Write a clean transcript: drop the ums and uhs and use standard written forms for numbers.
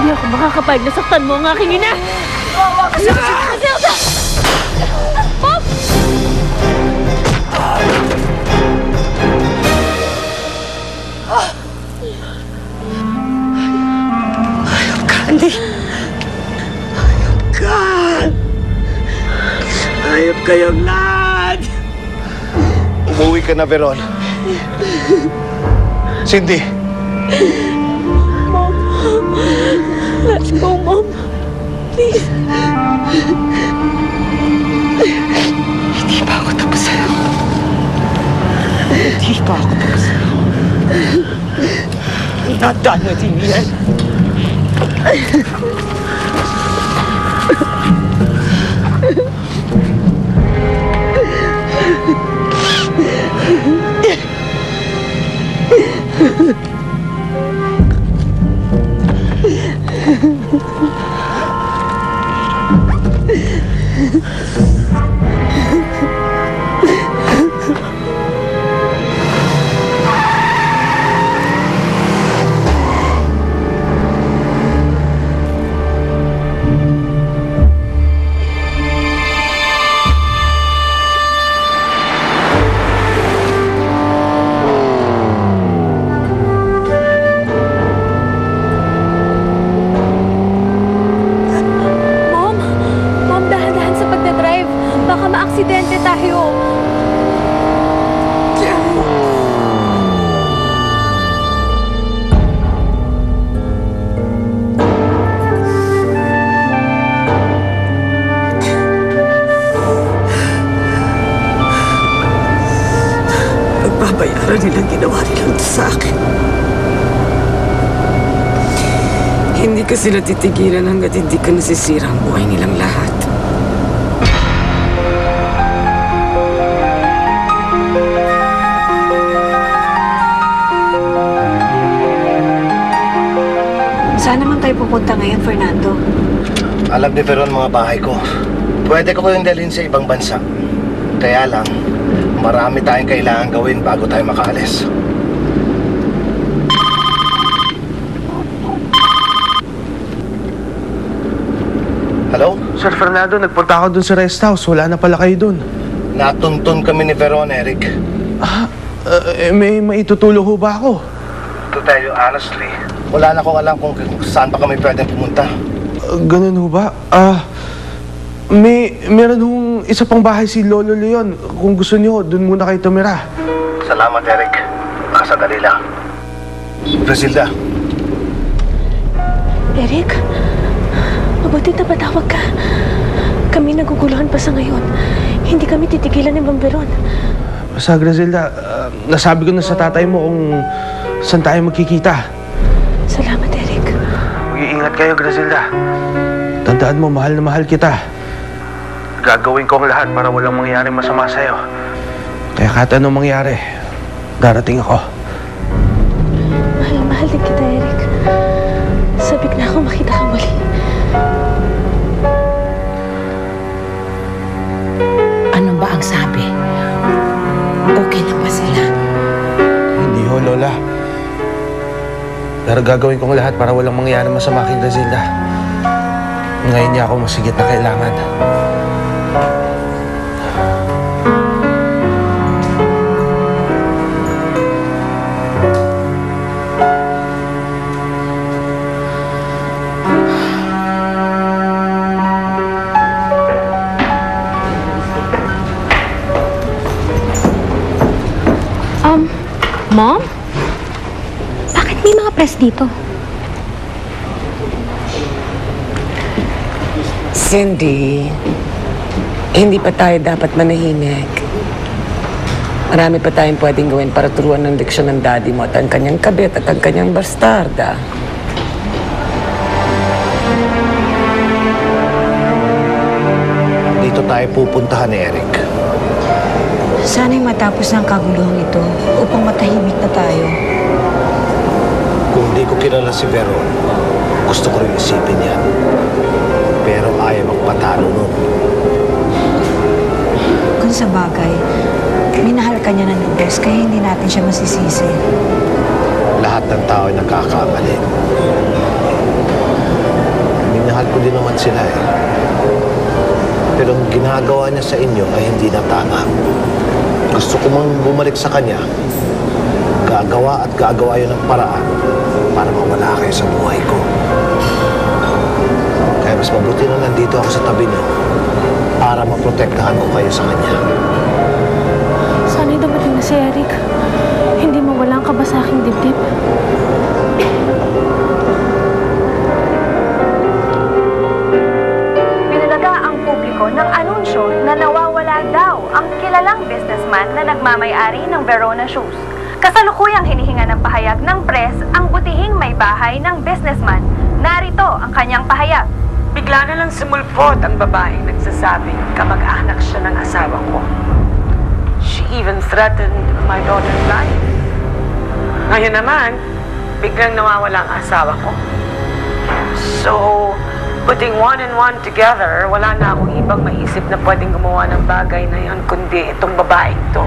Hindi ako makakapayag na saktan mo ang aking ina! Griselda! Pop! Hayop ka, Andy! Hayop ka! Hayop kayong lahat! Umuwi ka na, Veron. Cindy! Mom! Let's go, Mom! Please! Hindi pa ako tapos sa'yo. Hindi pa ako tapos sa'yo. Not done with him yet. Aksidente tayo. Pagbabayaran nilang ginawa nilang sa akin. Hindi ka sila titigilan hanggat hindi ka nasisira ang buhay nilang lahat. Saan naman tayo pupunta ngayon, Fernando? Alam ni Veron mga bahay ko. Pwede ko kayong dalhin sa ibang bansa. Kaya lang, marami tayong kailangan gawin bago tayo makaalis. Hello? Sir Fernando, nagpunta ako dun sa rest house. Wala na pala kayo dun. Natuntun kami ni Veron, Eric. May maitutulong ho ba ako? To tell you honestly, wala na akong alam kung saan pa kami pwedeng pumunta. Ganun ho ba? Meron hong isa pang bahay si Lolo Leon. Kung gusto niyo, dun muna kayo tumira. Salamat, Eric. Nakasadali lang. Griselda. Eric, mabuti na patawag ka. Kami naguguluhan pa sa ngayon. Hindi kami titigilan ni Ma'am Veron. Basta, Griselda, nasabi ko na sa tatay mo kung saan tayo magkikita. Salamat, Eric. Mag-iingat kayo, Griselda. Tandaan mo, mahal na mahal kita. Gagawin ko ang lahat para walang mangyaring masama sa'yo. Kaya kahit anong mangyari, darating ako. Mahal din kita, Eric. Sabik na ako makita ka muli. Ano ba ang sabi? Okay na ba sila? Hindi ho, Lola. Pero gagawin kong lahat para walang mangyari masama kay Griselda. Ngayon niya ako masigit na kailangan. Mom? Bakit may mga press dito? Cindy, hindi pa tayo dapat manahimik. Marami pa tayong pwedeng gawin para turuan ng leksyon ng daddy mo at ang kanyang kabit at ang kanyang bastarda. Dito tayo pupuntahan ni Eric. Sana'y matapos ng kaguluhan ito upang matahimik na tayo. Kung hindi ko kilala si Veron, gusto ko rin isipin yan. Pero ayaw magpatalo nun. Kung sa bagay, minahal ka niya ng lubos kaya hindi natin siya masisisi. Lahat ng tao ay nagkakamali. sila eh. Pero ang ginagawa niya sa inyo ay hindi na tama. Gusto ko mang bumalik sa kanya, gagawa at gagawa yun ng paraan para mawala kayo sa buhay ko. Kaya mas mabuti na nandito ako sa tabi niyo para maprotektahan ko kayo sa kanya. Sana'y dumating na si Eric. Hindi mawala ang kaba sa aking dibdib. Pinalaga ang publiko ng anunsyo na nawawala daw ang kilalang businessman na nagmamay-ari ng Verona Shoes. Kasalukuyang hinihinga ng pahayag ng press ang butihing may bahay ng businessman. Narito ang kanyang pahayag. Bigla na lang sumulpot ang babaeng nagsasabing kamag-anak siya ng asawa ko. She even threatened my daughter's life. Ngayon naman, biglang nawawala ang asawa ko. So, putting one and one together, wala na akong ibang maisip na pwedeng gumawa ng bagay na yan, kundi itong babaeng to.